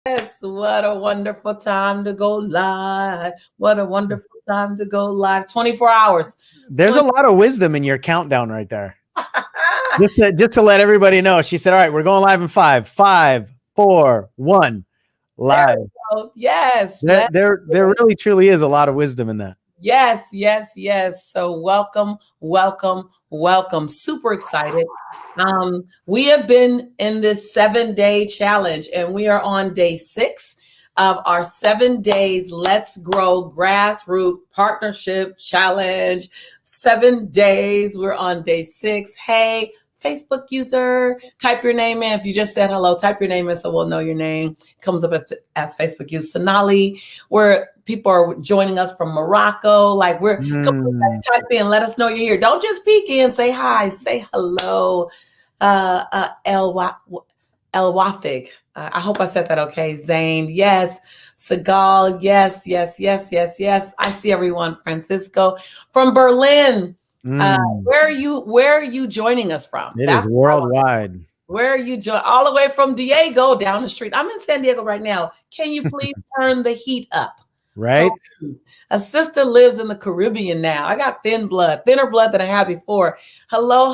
Yes, what a wonderful time to go live. What a wonderful time to go live. 24 hours. There's a lot of wisdom in your countdown right there. Just to let everybody know, she said, all right, we're going live in 5, 5, 4, 1, live. Yes. There really truly is a lot of wisdom in that. Yes. So welcome. Super excited. We have been in this 7-day challenge and we are on day 6 of our 7 days Let's Grow Grassroots Partnership Challenge. 7 days. We're on day 6. Hey, Facebook user, type your name in. If you just said hello, type your name in so we'll know your name. It comes up as Facebook user Sonali, where people are joining us from Morocco. Like come on, let's type in, let us know you're here. Don't just peek in, say hi, say hello. El Wathig. I hope I said that okay. Zane, yes. Segal, yes. I see everyone. Francisco from Berlin. Where are you joining us from? That's is worldwide. Where are you joining? All the way from Diego down the street. I'm in San Diego right now. Can you please turn the heat up? Right. A sister lives in the Caribbean now. I got thinner blood than I had before. Hello.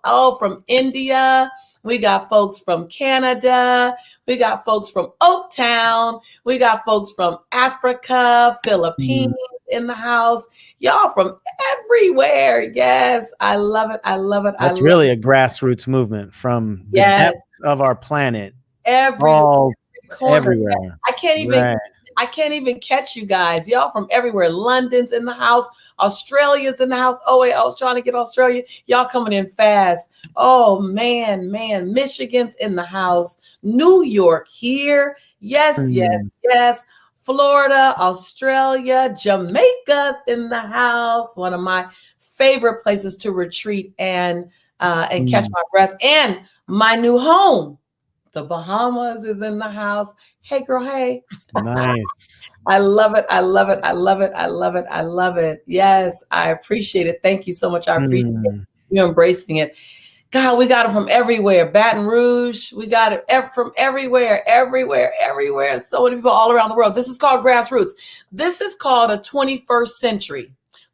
Oh, from India. We got folks from Canada. We got folks from Oaktown. We got folks from Africa, Philippines in the house. Y'all from everywhere. Yes, I love it. That's really a grassroots movement from the depths of our planet. Everywhere. I can't even catch you guys. Y'all from everywhere. London's in the house. Australia's in the house. Oh, wait, I was trying to get Australia. Y'all coming in fast. Oh, man. Michigan's in the house. New York here. Yes. Florida, Australia, Jamaica's in the house. One of my favorite places to retreat and catch my breath. And my new home. The Bahamas is in the house. Hey, girl, hey. Nice. I love it. Yes, I appreciate it. Thank you so much. I appreciate you embracing it. God, we got it from everywhere. Baton Rouge, we got it from everywhere. So many people all around the world. This is called Grassroots. This is called a 21st century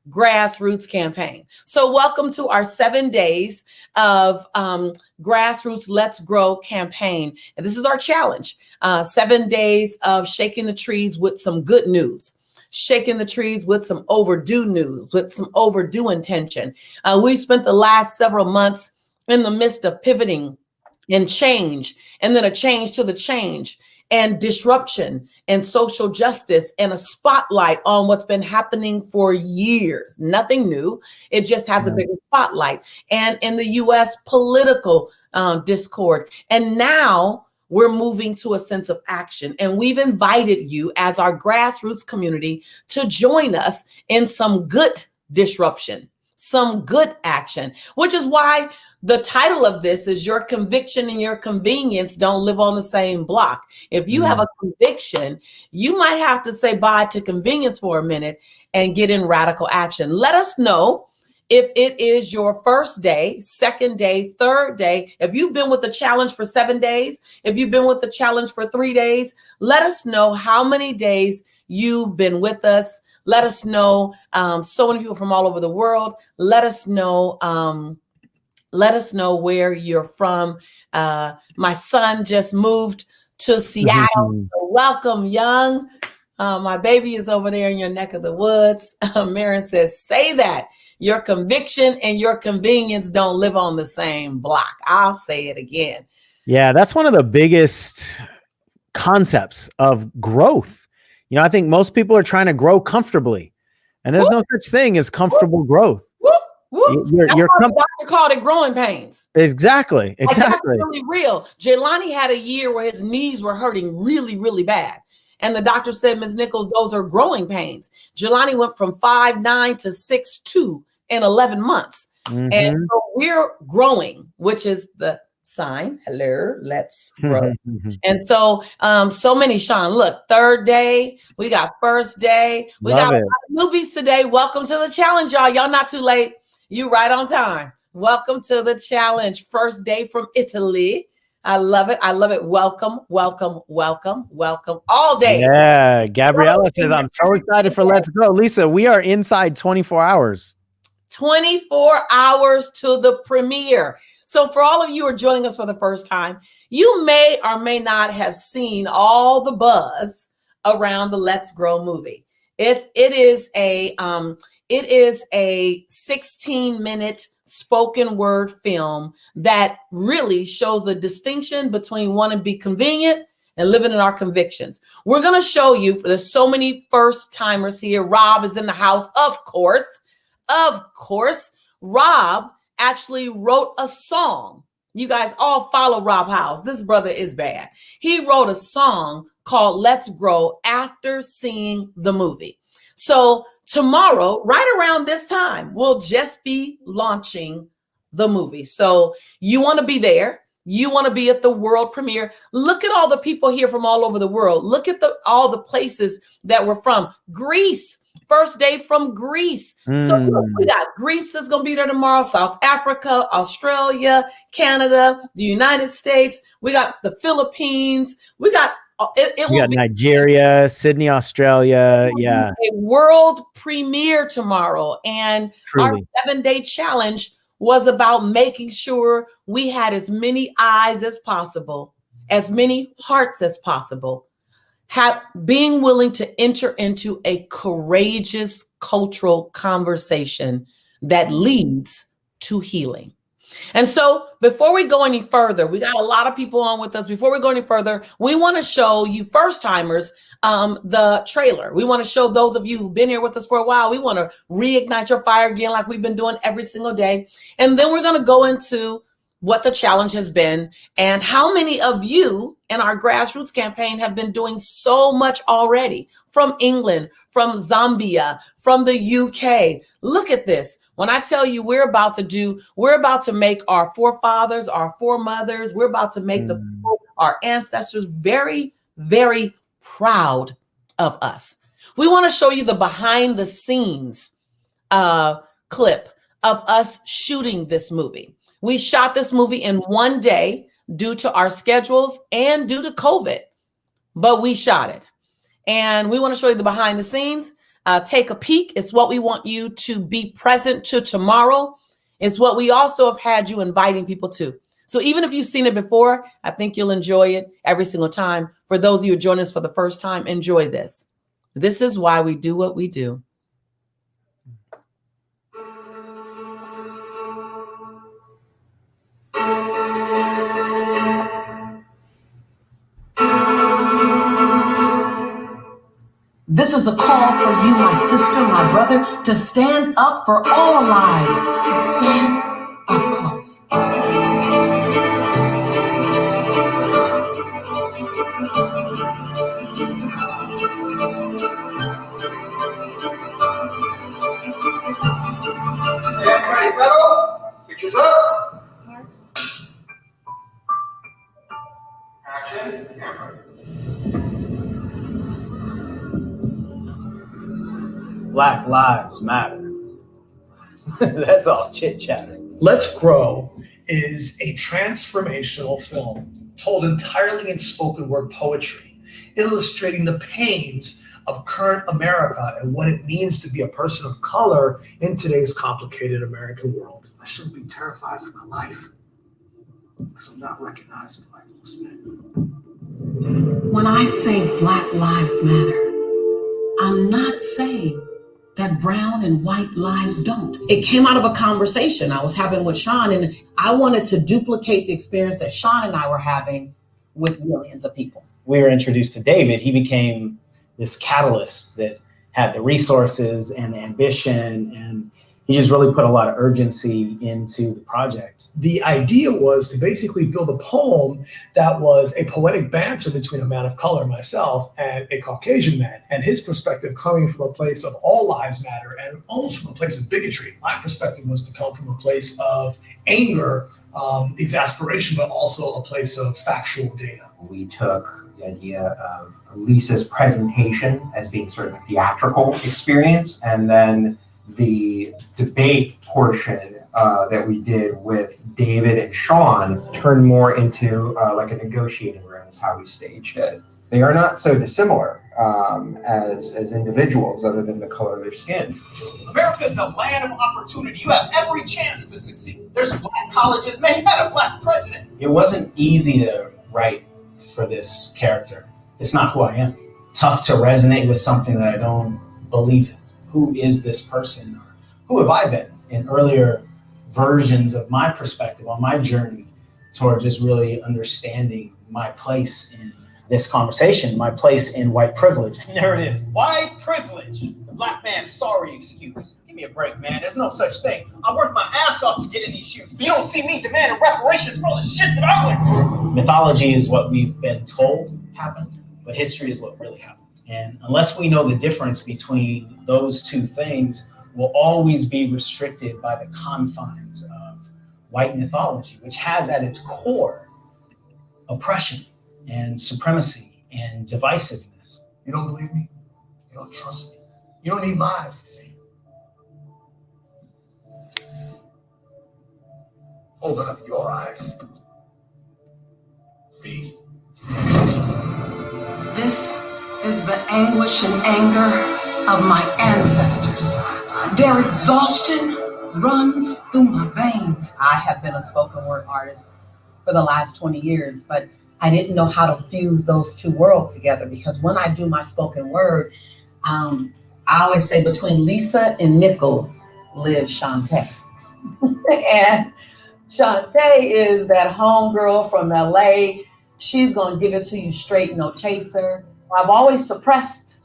grassroots campaign. So welcome to our 7 days of Grassroots Let's Grow campaign. And this is our challenge. 7 days of shaking the trees with some good news. Shaking the trees with some overdue news, with some overdue intention. We spent the last several months in the midst of pivoting and change, and then a change to the change, and disruption and social justice, and a spotlight on what's been happening for years. Nothing new. It just has a bigger spotlight. And in the U.S. political discord. And now we're moving to a sense of action. And we've invited you as our grassroots community to join us in some good disruption, some good action, which is why the title of this is Your Conviction and Your Convenience Don't Live on the Same Block. If you have a conviction, you might have to say bye to convenience for a minute and get in radical action. Let us know if it is your first day, second day, third day. If you've been with the challenge for 7 days, if you've been with the challenge for 3 days, let us know how many days you've been with us. Let us know. So many people from all over the world. Let us know. Let us know where you're from. My son just moved to Seattle. So welcome, young. My baby is over there in your neck of the woods. Marin says, say that. Your conviction and your convenience don't live on the same block. I'll say it again. Yeah, that's one of the biggest concepts of growth. You know, I think most people are trying to grow comfortably, and there's no such thing as comfortable growth. That's why the doctor called it growing pains. Exactly. Like, that's really real. Jelani had a year where his knees were hurting really bad. And the doctor said, Ms. Nichols, those are growing pains. Jelani went from 5'9" to 6'2" in 11 months. And so we're growing, which is the sign. Hello, let's grow. And so, so many, Sean, look, 3rd day, we got 1st day. We got a lot of newbies today. Welcome to the challenge, y'all. Y'all not too late. You right on time. Welcome to the challenge. 1st day from Italy. I love it. I love it. Welcome, welcome, welcome, welcome all day. Yeah. Gabriella says, I'm so excited for Let's Go. Lisa, we are inside 24 hours. 24 hours to the premiere. So for all of you who are joining us for the first time, you may or may not have seen all the buzz around the Let's Grow movie. It is a 16-minute spoken word film that really shows the distinction between wanting to be convenient and living in our convictions. We're going to show you, there's so many first timers here. Rob is in the house, of course. Of course, Rob actually wrote a song. You guys all follow Rob Howes. This brother is bad. He wrote a song called Let's Grow after seeing the movie. So tomorrow, right around this time, we'll just be launching the movie. So you want to be there. You want to be at the world premiere. Look at all the people here from all over the world. Look at all the places that we're from. Greece. First day from Greece. So look, we got Greece is going to be there tomorrow, South Africa, Australia, Canada, the United States. We got the Philippines. We got we got Nigeria, Sydney, Australia. Yeah. A world premiere tomorrow. And our 7-day challenge was about making sure we had as many eyes as possible, as many hearts as possible, being willing to enter into a courageous cultural conversation that leads to healing. And so before we go any further, we got a lot of people on with us. Before we go any further, we want to show you first timers the trailer. We want to show those of you who've been here with us for a while. We want to reignite your fire again, like we've been doing every single day. And then we're going to go into what the challenge has been and how many of you in our Grassroots campaign have been doing so much already, from England, from Zambia, from the UK. Look at this. When I tell you we're about to make our forefathers, our foremothers, we're about to make our ancestors very, very proud of us. We want to show you the behind the scenes clip of us shooting this movie. We shot this movie in one day due to our schedules and due to COVID, but we shot it. And we want to show you the behind the scenes. Take a peek. It's what we want you to be present to tomorrow. It's what we also have had you inviting people to. So even if you've seen it before, I think you'll enjoy it every single time. For those of you who join us for the first time, enjoy this. This is why we do what we do. This is a call for you, my sister, my brother, to stand up for all lives and stand up close. Everybody settle. Pictures up. Action. Camera. Black Lives Matter. That's all chit chatter. Let's Grow is a transformational film told entirely in spoken word poetry, illustrating the pains of current America and what it means to be a person of color in today's complicated American world. I shouldn't be terrified for my life because I'm not recognized by most men. When I say Black Lives Matter, I'm not saying that brown and white lives don't. It came out of a conversation I was having with Sean, and I wanted to duplicate the experience that Sean and I were having with millions of people. We were introduced to David. He became this catalyst that had the resources and the ambition, and he just really put a lot of urgency into the project. The idea was to basically build a poem that was a poetic banter between a man of color, myself, and a Caucasian man, and his perspective coming from a place of all lives matter and almost from a place of bigotry. My perspective was to come from a place of anger, exasperation, but also a place of factual data. We took the idea of Lisa's presentation as being sort of a theatrical experience, and then the debate portion that we did with David and Sean turned more into like a negotiating room is how we staged it. They are not so dissimilar as individuals other than the color of their skin. America is the land of opportunity. You have every chance to succeed. There's black colleges. Man, you had a black president. It wasn't easy to write for this character. It's not who I am. Tough to resonate with something that I don't believe in. Who is this person? Or who have I been? In earlier versions of my perspective on my journey toward just really understanding my place in this conversation, my place in white privilege. And there it is. White privilege. The black man's sorry excuse. Give me a break, man. There's no such thing. I worked my ass off to get in these shoes. You don't see me demanding reparations for all the shit that I went through. Mythology is what we've been told happened, but history is what really happened. And unless we know the difference between those two things, we'll always be restricted by the confines of white mythology, which has at its core oppression and supremacy and divisiveness. You don't believe me? You don't trust me? You don't need my eyes to see. Open up your eyes. Read. This is the anguish and anger of my ancestors. Their exhaustion runs through my veins. I have been a spoken word artist for the last 20 years, but I didn't know how to fuse those two worlds together, because when I do my spoken word, I always say between Lisa and Nichols lives Shantae. And Shantae is that homegirl from LA. She's gonna give it to you straight, no chaser. I've always suppressed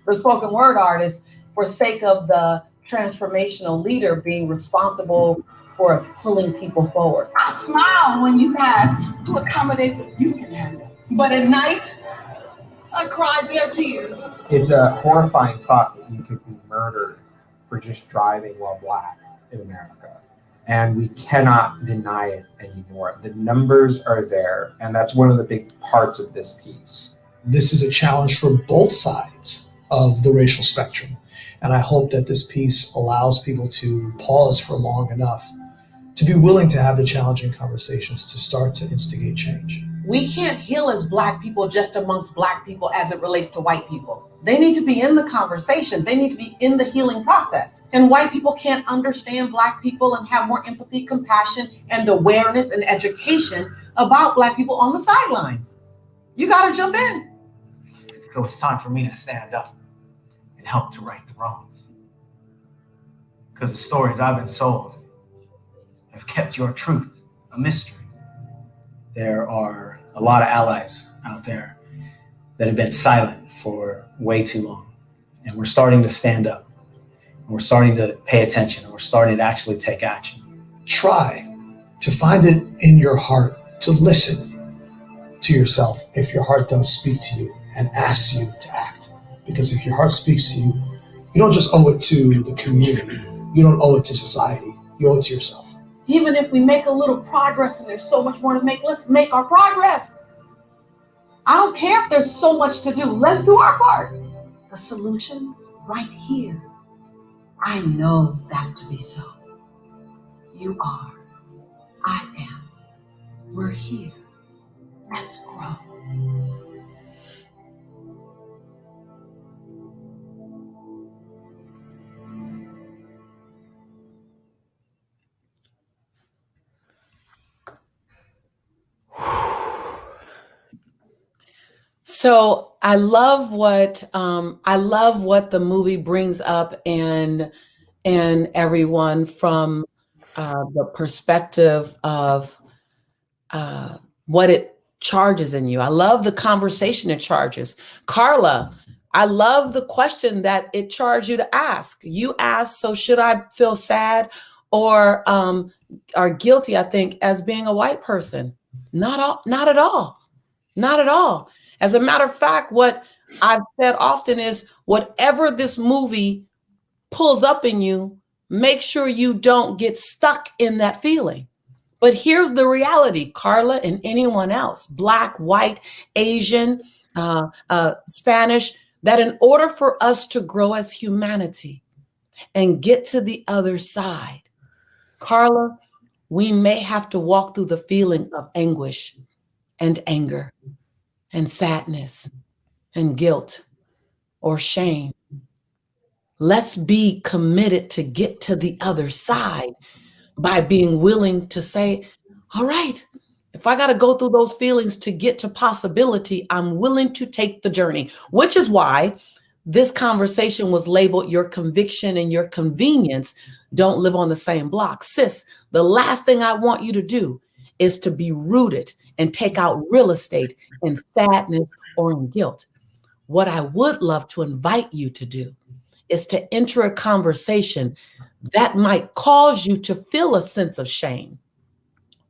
the spoken word artist for sake of the transformational leader being responsible for pulling people forward. I smile when you ask to accommodate what you can handle. But at night, I cry their tears. It's a horrifying thought that you could be murdered for just driving while black in America. And we cannot deny it anymore. The numbers are there, and that's one of the big parts of this piece. This is a challenge for both sides of the racial spectrum. And I hope that this piece allows people to pause for long enough to be willing to have the challenging conversations to start to instigate change. We can't heal as black people just amongst black people as it relates to white people. They need to be in the conversation. They need to be in the healing process. And white people can't understand black people and have more empathy, compassion, and awareness and education about black people on the sidelines. You gotta jump in. So it's time for me to stand up and help to right the wrongs. Because the stories I've been sold have kept your truth a mystery. There are a lot of allies out there that have been silent for way too long. And we're starting to stand up. And we're starting to pay attention. And we're starting to actually take action. Try to find it in your heart to listen to yourself if your heart does speak to you and asks you to act. Because if your heart speaks to you, you don't just owe it to the community. You don't owe it to society. You owe it to yourself. Even if we make a little progress and there's so much more to make, let's make our progress. I don't care if there's so much to do. Let's do our part. The solution's right here. I know that to be so. You are. I am. We're here. Let's grow. So I love what the movie brings up and everyone from the perspective of what it charges in you. I love the conversation it charges. Carla, I love the question that it charged you to ask. You asked, so should I feel sad or are guilty, I think, as being a white person? Not at all. Not at all. As a matter of fact, what I've said often is whatever this movie pulls up in you, make sure you don't get stuck in that feeling. But here's the reality, Carla and anyone else, Black, white, Asian, Spanish, that in order for us to grow as humanity and get to the other side, Carla, we may have to walk through the feeling of anguish and anger and sadness and guilt or shame. Let's be committed to get to the other side by being willing to say, all right, if I got to go through those feelings to get to possibility, I'm willing to take the journey, which is why this conversation was labeled Your Conviction and Your Convenience Don't Live on the Same Block. Sis, the last thing I want you to do is to be rooted and take out real estate in sadness or in guilt. What I would love to invite you to do is to enter a conversation that might cause you to feel a sense of shame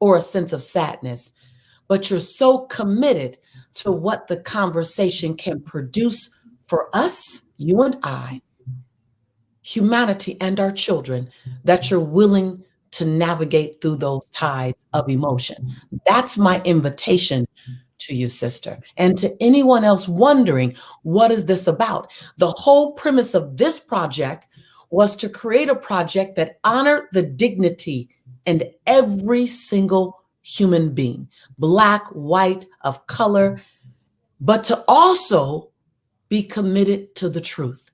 or a sense of sadness, but you're so committed to what the conversation can produce for us, you and I, humanity and our children, that you're willing to navigate through those tides of emotion. That's my invitation to you, sister. And to anyone else wondering, what is this about? The whole premise of this project was to create a project that honored the dignity in every single human being, Black, white, of color, but to also be committed to the truth,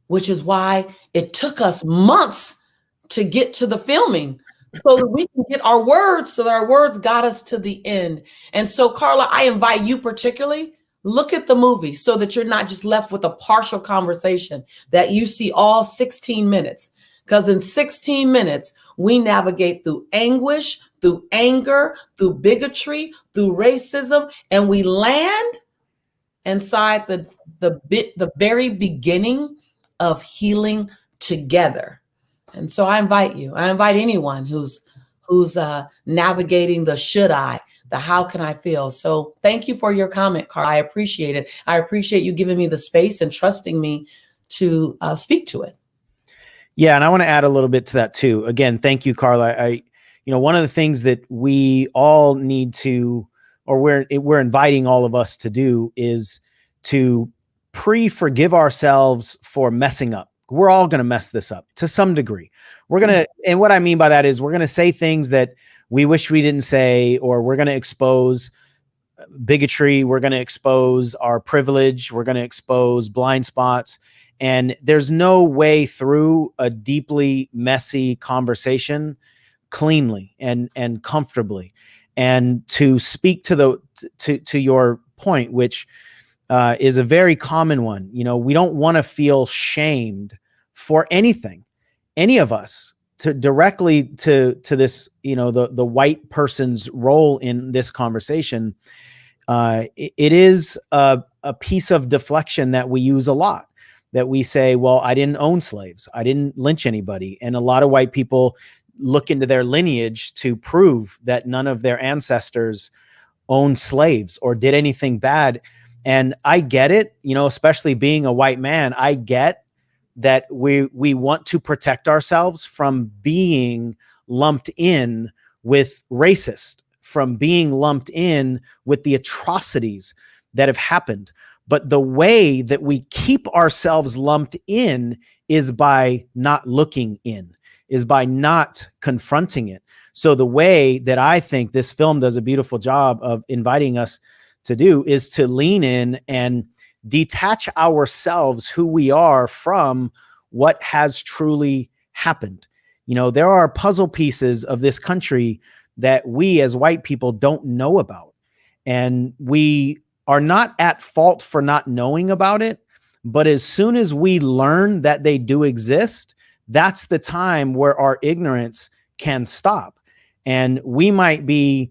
which is why it took us months to get to the filming so that we can get our words, so that our words got us to the end. And so, Carla, I invite you particularly, look at the movie so that you're not just left with a partial conversation, that you see all 16 minutes. Because in 16 minutes, we navigate through anguish, through anger, through bigotry, through racism, and we land inside the very beginning of healing together. And so I invite anyone who's navigating the should I, the how can I feel. So thank you for your comment, Carl. I appreciate it. I appreciate you giving me the space and trusting me to speak to it. Yeah, and I want to add a little bit to that too. Again, thank you, Carla. One of the things that we all need to, or we're inviting all of us to do, is to forgive ourselves for messing up. We're all going to mess this up to some degree. We're going to, and what I mean by that is we're going to say things that we wish we didn't say, or we're going to expose bigotry. We're going to expose our privilege. We're going to expose blind spots. And there's no way through a deeply messy conversation cleanly and comfortably. And to speak to your point, which is a very common one, we don't want to feel shamed for anything, any of us, to directly to this, the white person's role in this conversation. It is a piece of deflection that we use a lot. That we say, well, I didn't own slaves. I didn't lynch anybody. And a lot of white people look into their lineage to prove that none of their ancestors owned slaves or did anything bad. And I get it, especially being a white man, I get that we want to protect ourselves from being lumped in with racist, from being lumped in with the atrocities that have happened. But the way that we keep ourselves lumped in is by not looking in, is by not confronting it. So the way that I think this film does a beautiful job of inviting us to do is to lean in and detach ourselves, who we are, from what has truly happened. There are puzzle pieces of this country that we as white people don't know about. And we are not at fault for not knowing about it. But as soon as we learn that they do exist, that's the time where our ignorance can stop. And we might be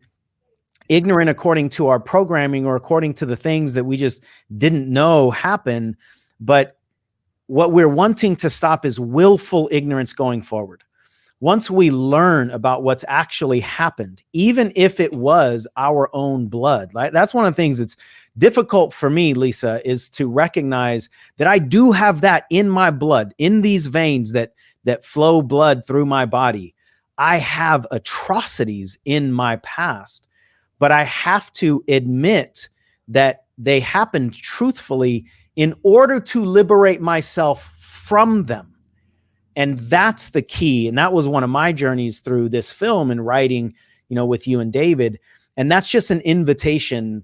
ignorant according to our programming or according to the things that we just didn't know happen. But what we're wanting to stop is willful ignorance going forward. Once we learn about what's actually happened, even if it was our own blood, that's one of the things that's difficult for me, Lisa, is to recognize that I do have that in my blood, in these veins that flow blood through my body. I have atrocities in my past, but I have to admit that they happened truthfully in order to liberate myself from them. And that's the key. And that was one of my journeys through this film and writing, with you and David. And that's just an invitation,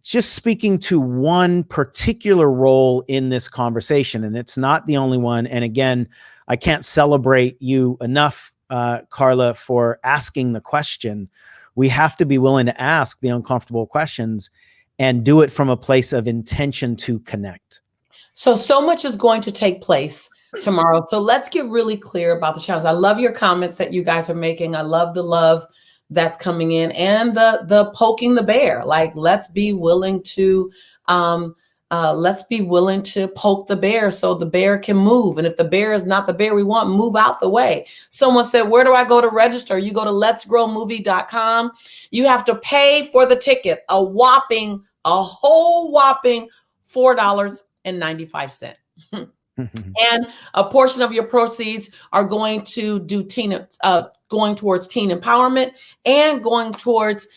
just speaking to one particular role in this conversation. And it's not the only one. And again, I can't celebrate you enough, Carla, for asking the question. We have to be willing to ask the uncomfortable questions and do it from a place of intention to connect. So much is going to take place tomorrow. So let's get really clear about the challenge. I love your comments that you guys are making. I love the love that's coming in and the poking the bear. Like, let's be willing to poke the bear so the bear can move. And if the bear is not the bear we want, move out the way. Someone said, where do I go to register? You go to letsgrowmovie.com. You have to pay for the ticket, a whole whopping $4.95. And a portion of your proceeds are going to do going towards teen empowerment and going towards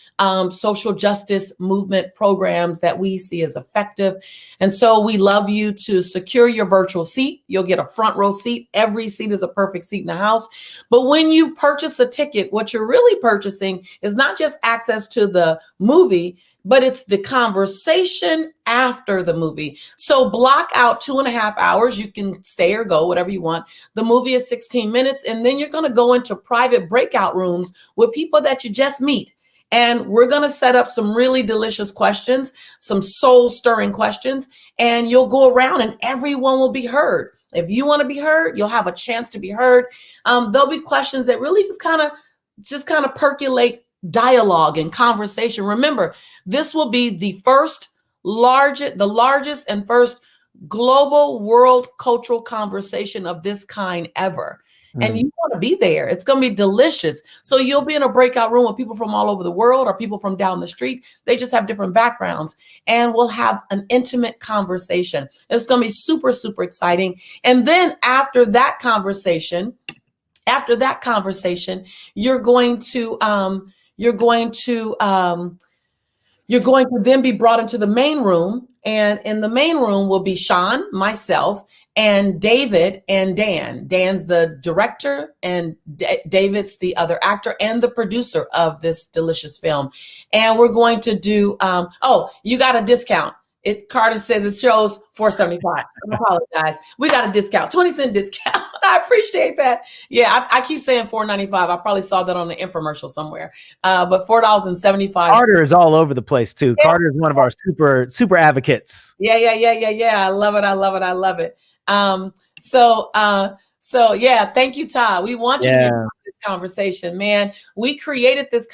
social justice movement programs that we see as effective. And so we love you to secure your virtual seat. You'll get a front row seat. Every seat is a perfect seat in the house. But when you purchase a ticket, what you're really purchasing is not just access to the movie, but it's the conversation after the movie. So block out 2.5 hours. You can stay or go, whatever you want. The movie is 16 minutes, and then you're going to go into private breakout rooms with people that you just meet. And we're going to set up some really delicious questions, some soul-stirring questions, and you'll go around and everyone will be heard. If you want to be heard, you'll have a chance to be heard. There'll be questions that really just kind of percolate dialogue and conversation. Remember, this will be the largest and first global world cultural conversation of this kind ever. And you want to be there. It's going to be delicious. So you'll be in a breakout room with people from all over the world or people from down the street. They just have different backgrounds, and we'll have an intimate conversation. It's going to be super, super exciting. And then after that conversation, you're going to then be brought into the main room, and in the main room will be Sean, myself, and David and Dan. Dan's the director, and David's the other actor and the producer of this delicious film. And we're going to do, you got a discount. Carter says it shows $4.75. I apologize. We got a discount, 20-cent discount. I appreciate that. Yeah, I keep saying $4.95. I probably saw that on the infomercial somewhere. But $4.75. Carter is all over the place too. Yeah. Carter is one of our super advocates. Yeah. I love it. So yeah, thank you, Todd. We want you to be part of this conversation, man. We created this.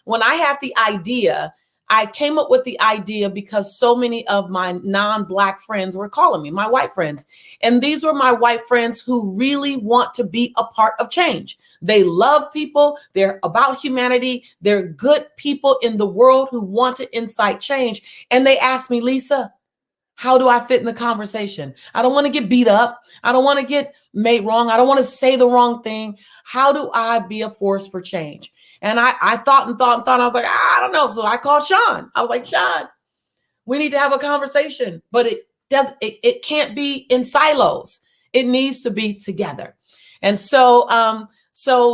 When I had the idea, I came up with the idea because so many of my non-Black friends were calling me, my white friends. And these were my white friends who really want to be a part of change. They love people. They're about humanity. They're good people in the world who want to incite change. And they asked me, Lisa, how do I fit in the conversation? I don't want to get beat up. I don't want to get made wrong. I don't want to say the wrong thing. How do I be a force for change? And I thought. I was like, I don't know. So I called Sean. I was like, Sean, we need to have a conversation, but it can't be in silos. It needs to be together. And so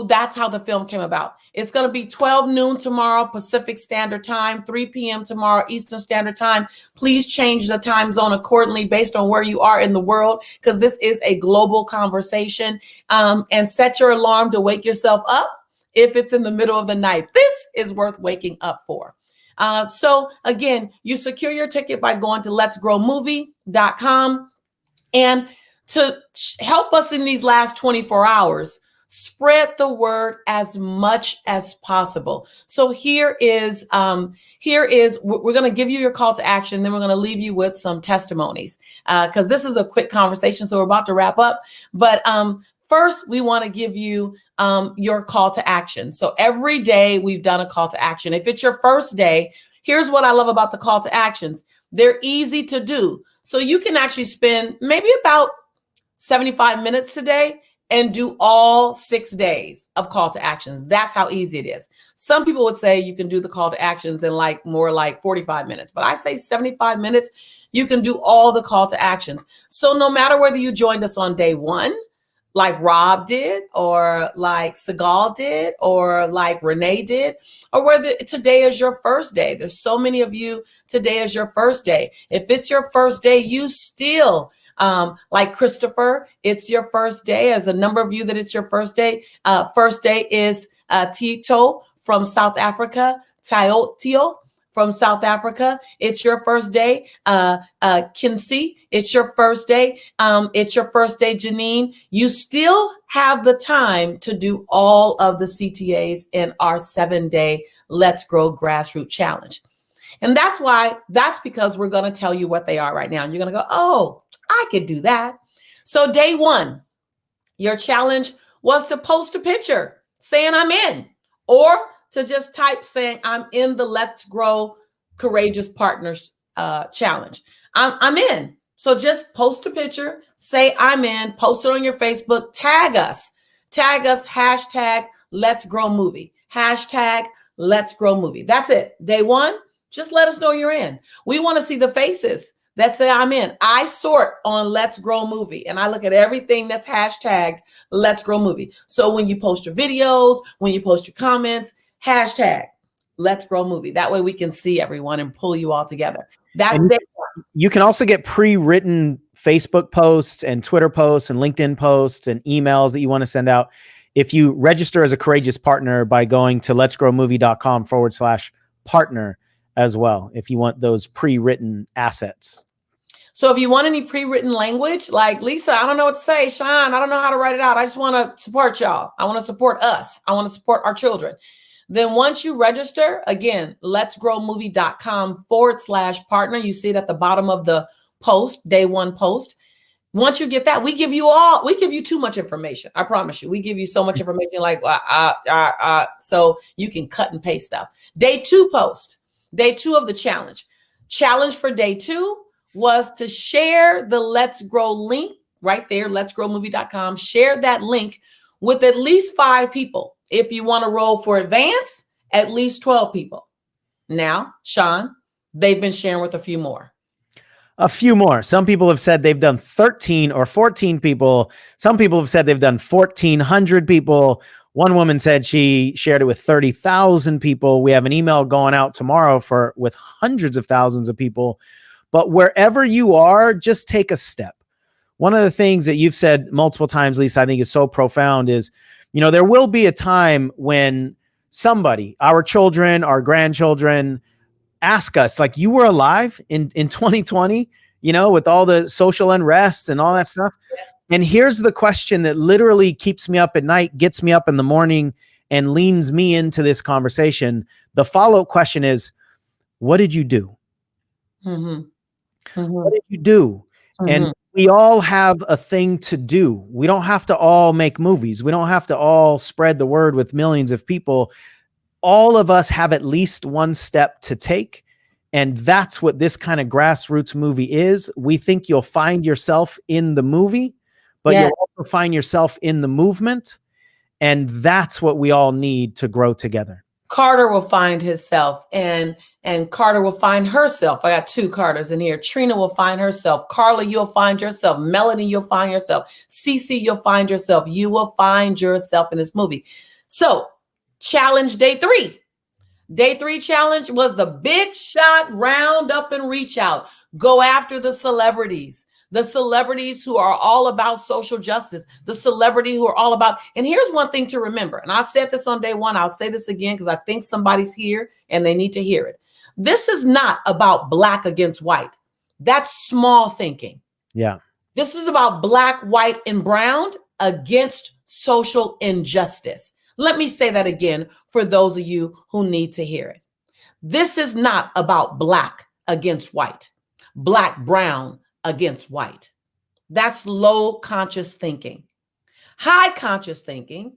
that's how the film came about. It's going to be 12 noon tomorrow, Pacific Standard Time, 3 p.m. tomorrow, Eastern Standard Time. Please change the time zone accordingly based on where you are in the world, because this is a global conversation. And set your alarm to wake yourself up if it's in the middle of the night. This is worth waking up for. So again, you secure your ticket by going to letsgrowmovie.com. And to help us in these last 24 hours, spread the word as much as possible. So here is we're going to give you your call to action. Then we're going to leave you with some testimonies because this is a quick conversation. So we're about to wrap up. But first, we want to give you your call to action. So every day we've done a call to action. If it's your first day, here's what I love about the call to actions. They're easy to do. So you can actually spend maybe about 75 minutes today and do all 6 days of call to actions. That's how easy it is. Some people would say you can do the call to actions in more like 45 minutes, but I say 75 minutes, you can do all the call to actions. So no matter whether you joined us on day 1, like Rob did, or like Segal did, or like Renee did, or whether today is your first day. There's so many of you, today is your first day. If it's your first day, you still, like Christopher, it's your first day. As a number of you that it's your first day. First day is Tito from South Africa, Tio from South Africa. It's your first day. Kinsey, it's your first day. It's your first day, Janine. You still have the time to do all of the CTAs in our 7-day Let's Grow Grassroots Challenge. And that's because we're going to tell you what they are right now. And you're going to go, oh, I could do that. So day 1, your challenge was to post a picture saying I'm in, or to just type saying I'm in the Let's Grow Courageous Partners Challenge. I'm in. So just post a picture, say I'm in, post it on your Facebook, tag us, hashtag Let's Grow Movie, hashtag Let's Grow Movie. That's it. Day 1, just let us know you're in. We want to see the faces that say I'm in. I sort on Let's Grow Movie, and I look at everything that's hashtagged Let's Grow Movie. So when you post your videos, when you post your comments, hashtag Let's Grow Movie. That way we can see everyone and pull you all together. That's day 1. You can also get pre-written Facebook posts and Twitter posts and LinkedIn posts and emails that you want to send out if you register as a courageous partner by going to letsgrowmovie.com/partner as well, if you want those pre-written assets. So if you want any pre-written language, like Lisa, I don't know what to say. Sean, I don't know how to write it out. I just want to support y'all. I want to support us. I want to support our children. Then once you register, again, letsgrowmovie.com/partner. You see it at the bottom of the post, day 1 post. Once you get that, we give you too much information. I promise you, we give you so much information, like, so you can cut and paste stuff. Day 2 post, day 2 of the challenge. Challenge for day 2 was to share the Let's Grow link right there, letsgrowmovie.com. Share that link with at least 5 people. If you want to roll for advance, at least 12 people. Now, Sean, they've been sharing with a few more. A few more. Some people have said they've done 13 or 14 people. Some people have said they've done 1,400 people. One woman said she shared it with 30,000 people. We have an email going out tomorrow with hundreds of thousands of people. But wherever you are, just take a step. One of the things that you've said multiple times, Lisa, I think is so profound is, there will be a time when somebody, our children, our grandchildren, ask us, like, you were alive in 2020, with all the social unrest and all that stuff. And here's the question that literally keeps me up at night, gets me up in the morning, and leans me into this conversation. The follow-up question is, what did you do? Mm-hmm. Mm-hmm. What did you do? Mm-hmm. And we all have a thing to do. We don't have to all make movies. We don't have to all spread the word with millions of people. All of us have at least one step to take. And that's what this kind of grassroots movie is. We think you'll find yourself in the movie, but you'll also find yourself in the movement. And that's what we all need to grow together. Carter will find himself, and Carter will find herself. I got 2 Carters in here. Trina will find herself. Carla, you'll find yourself. Melanie, you'll find yourself. Cece, you'll find yourself. You will find yourself in this movie. So, challenge day 3. Day 3 challenge was the big shot, round up and reach out. Go after the celebrities who are all about social justice, the celebrity who are all about. And here's one thing to remember. And I said this on day 1. I'll say this again, because I think somebody's here and they need to hear it. This is not about black against white. That's small thinking. Yeah. This is about black, white, and brown against social injustice. Let me say that again for those of you who need to hear it. This is not about black against white, black, brown against white. That's low conscious thinking. High conscious thinking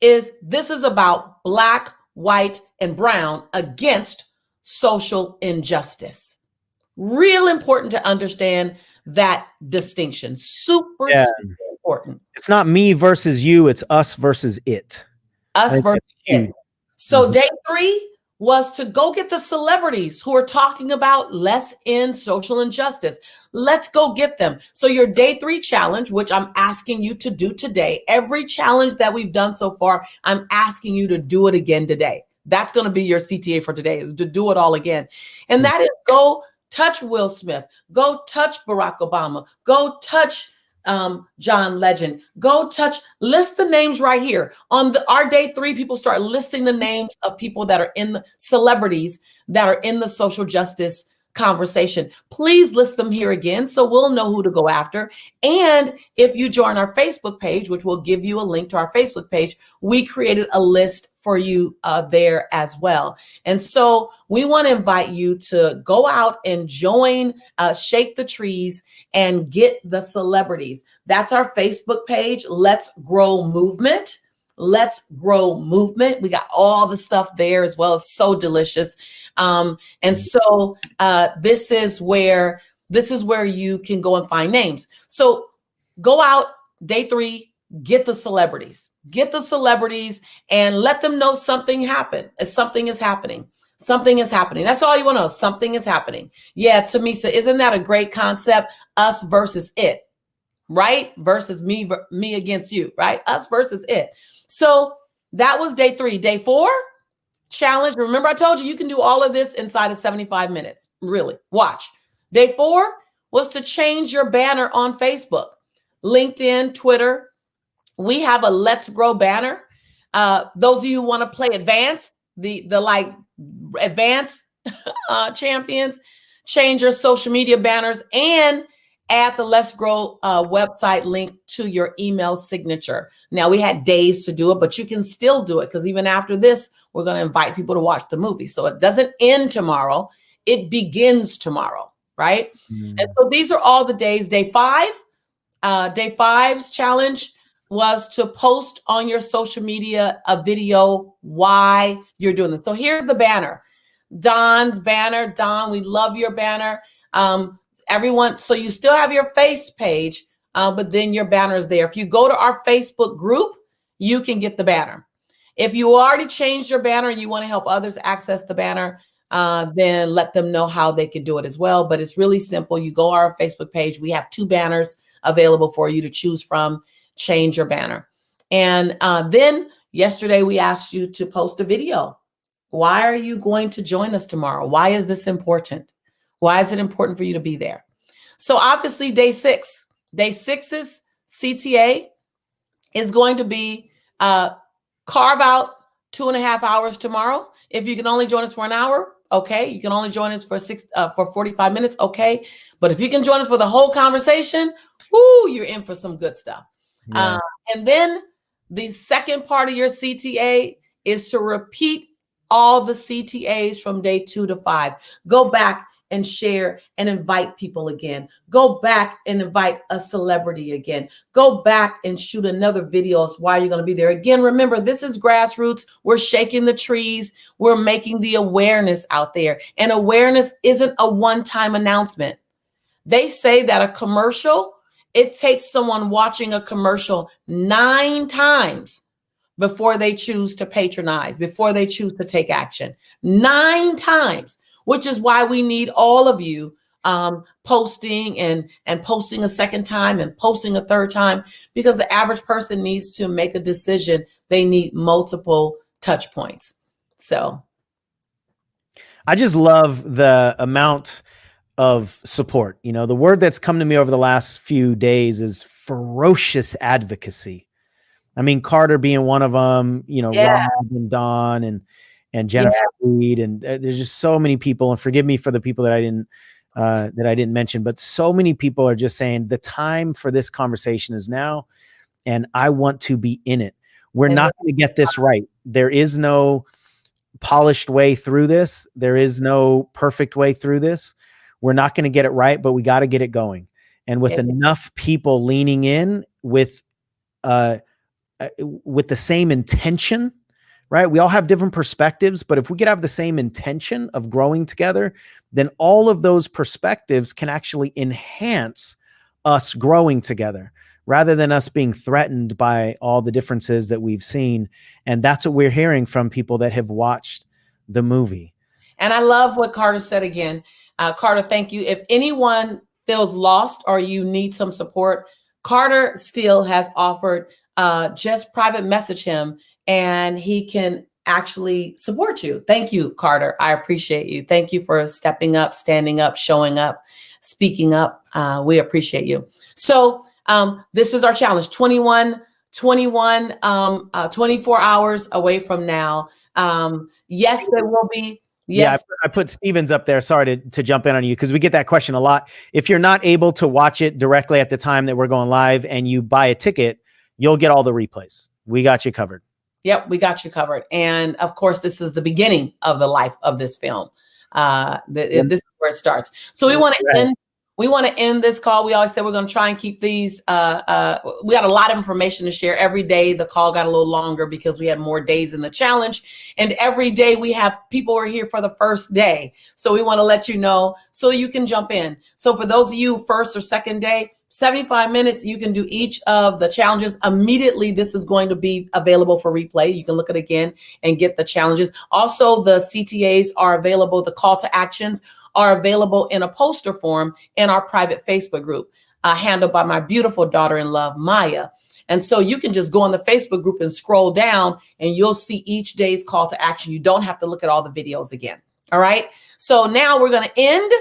is this is about black, white, and brown against social injustice. Real important to understand that distinction. Super important. It's not me versus you. It's us versus it. Us versus it. So day 3 was to go get the celebrities who are talking about less in social injustice. Let's go get them. So your day 3 challenge, which I'm asking you to do today, every challenge that we've done so far, I'm asking you to do it again today. That's going to be your CTA for today, is to do it all again. And that is go touch Will Smith, go touch Barack Obama, go touch John Legend, go touch, list the names right here. On our day 3, people start listing the names of people that are in the celebrities that are in the social justice conversation. Please list them here again so we'll know who to go after. And if you join our Facebook page, which will give you a link to our Facebook page, we created a list for you there as well. And so we want to invite you to go out and join Shake the Trees and get the celebrities. That's our Facebook page. Let's Grow Movement. Let's Grow Movement. We got all the stuff there as well. It's so delicious. And so this is where you can go and find names. So go out day 3, get the celebrities and let them know something happened. Something is happening. Something is happening. That's all you want to know. Something is happening. Yeah, Tamisa, isn't that a great concept? Us versus it, right? Versus me against you, right? Us versus it. So that was day 3. Day 4, challenge. Remember, I told you you can do all of this inside of 75 minutes. Really, watch. Day 4 was to change your banner on Facebook, LinkedIn, Twitter. We have a Let's Grow banner. Those of you who want to play advanced, the like advanced champions, change your social media banners and add the Let's Grow website link to your email signature. Now, we had days to do it, but you can still do it because even after this, we're going to invite people to watch the movie. So it doesn't end tomorrow. It begins tomorrow, right? And so these are all the days. Day 5's challenge was to post on your social media a video why you're doing this. So here's the banner. Don's banner. Don, we love your banner. Everyone, so you still have your face page, but then your banner is there. If you go to our Facebook group, you can get the banner. If you already changed your banner and you want to help others access the banner, then let them know how they can do it as well. But it's really simple. You go to our Facebook page. We have 2 banners available for you to choose from. Change your banner. And then yesterday we asked you to post a video. Why are you going to join us tomorrow? Why is this important? Why is it important for you to be there? So obviously day 6's CTA is going to be carve out 2.5 hours tomorrow. If you can only join us for an hour, okay. You can only join us for 45 minutes, okay. But if you can join us for the whole conversation, whoo, you're in for some good stuff. Yeah. And then the second part of your CTA is to repeat all the CTAs from day 2 to 5. Go back and share and invite people again. Go back and invite a celebrity again. Go back and shoot another video as why you're going to be there. Again, remember, this is Grassroots. We're shaking the trees. We're making the awareness out there. And awareness isn't a one-time announcement. They say that a commercial, it takes someone watching a commercial 9 times before they choose to patronize, before they choose to take action. 9 times. Which is why we need all of you posting and posting a second time and posting a third time, because the average person needs to make a decision. They need multiple touch points. So I just love the amount of support. You know, the word that's come to me over the last few days is ferocious advocacy. I mean, Carter being one of them, you know, yeah. Rob and Don and Jennifer Reed, and there's just so many people. And forgive me for the people that I didn't mention, but so many people are just saying the time for this conversation is now, and I want to be in it. We're not going to get this right. There is no polished way through this. There is no perfect way through this. We're not going to get it right, but we got to get it going. And with enough people leaning in with the same intention. Right? We all have different perspectives, but if we could have the same intention of growing together, then all of those perspectives can actually enhance us growing together rather than us being threatened by all the differences that we've seen. And that's what we're hearing from people that have watched the movie. And I love what Carter said again. Carter, thank you. If anyone feels lost or you need some support, Carter still has offered, just private message him and he can actually support you. Thank you, Carter. I appreciate you. Thank you for stepping up, standing up, showing up, speaking up. We appreciate you. So this is our challenge, 24 hours away from now. Yes, there will be. Yes. Yeah, I put Stevens up there. Sorry to jump in on you because we get that question a lot. If you're not able to watch it directly at the time that we're going live and you buy a ticket, you'll get all the replays. We got you covered. Yep, we got you covered. And of course, this is the beginning of the life of this film. This is where it starts. So we want to end this call. We always say we're going to try and keep these. We got a lot of information to share every day. The call got a little longer because we had more days in the challenge. And every day we have people who are here for the first day. So we want to let you know so you can jump in. So for those of you first or second day, 75 minutes, you can do each of the challenges. Immediately, this is going to be available for replay. You can look at it again and get the challenges. Also, the CTAs are available. The call to actions are available in a poster form in our private Facebook group, handled by my beautiful daughter-in-law, Maya. And so you can just go on the Facebook group and scroll down and you'll see each day's call to action. You don't have to look at all the videos again. All right. So now we're going to end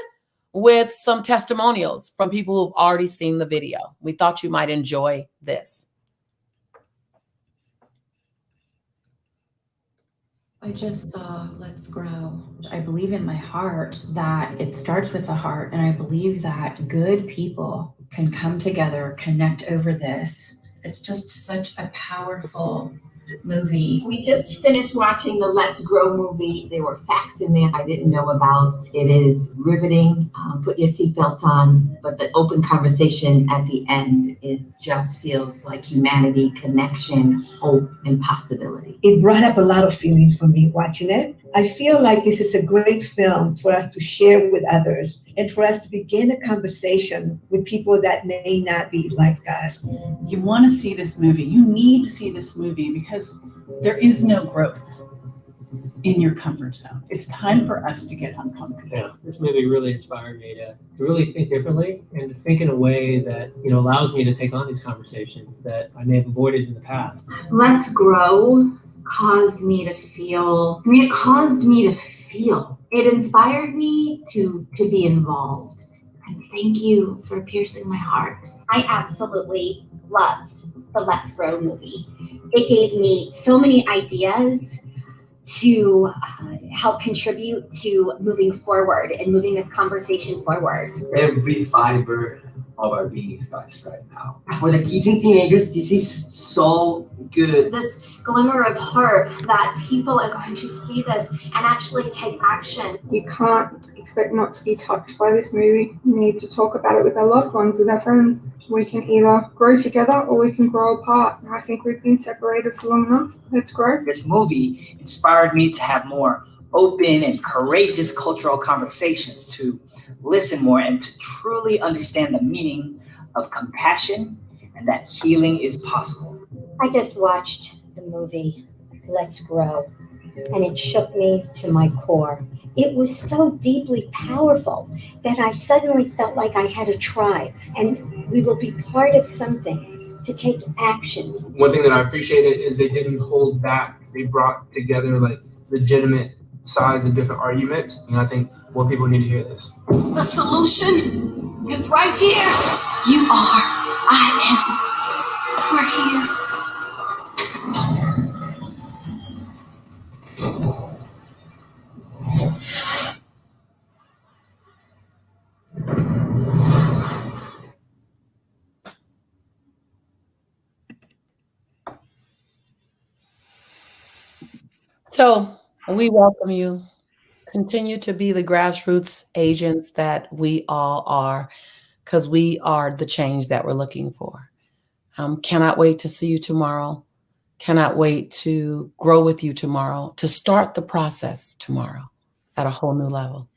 with some testimonials from people who've already seen the video. We thought you might enjoy this. I just saw Let's Grow. I believe in my heart that it starts with the heart, and I believe that good people can come together, connect over this. It's just such a powerful movie. We just finished watching the Let's Grow movie. There were facts in there I didn't know about. It is riveting. Put your seatbelt on, but the open conversation at the end just feels like humanity, connection, hope, and possibility. It brought up a lot of feelings for me watching it. I feel like this is a great film for us to share with others and for us to begin a conversation with people that may not be like us. You want to see this movie. You need to see this movie because there is no growth in your comfort zone. It's time for us to get uncomfortable. Yeah, this movie really inspired me to really think differently and to think in a way that, allows me to take on these conversations that I may have avoided in the past. Let's Grow caused me to feel. It inspired me to be involved. And thank you for piercing my heart. I absolutely loved the Let's Grow movie. It gave me so many ideas to help contribute to moving forward and moving this conversation forward. Every fiber of our being is touched right now. For the kids and teenagers, this is so good. This glimmer of hope that people are going to see this and actually take action. You can't expect not to be touched by this movie. We need to talk about it with our loved ones, with our friends. We can either grow together or we can grow apart. I think we've been separated for long enough. Let's grow. This movie inspired me to have more open and courageous cultural conversations, to listen more and to truly understand the meaning of compassion and that healing is possible. I just watched the movie Let's Grow, and it shook me to my core. It was so deeply powerful that I suddenly felt like I had a tribe, and we will be part of something to take action. One thing that I appreciated is they didn't hold back. They brought together legitimate sides of different arguments, and I think more people need to hear this. The solution is right here. You are. I am. We're here. So we welcome you. Continue to be the grassroots agents that we all are, because we are the change that we're looking for. Cannot wait to see you tomorrow. Cannot wait to grow with you tomorrow, to start the process tomorrow at a whole new level.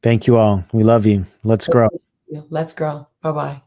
Thank you all. We love you. Let's grow. Let's grow. Bye-bye.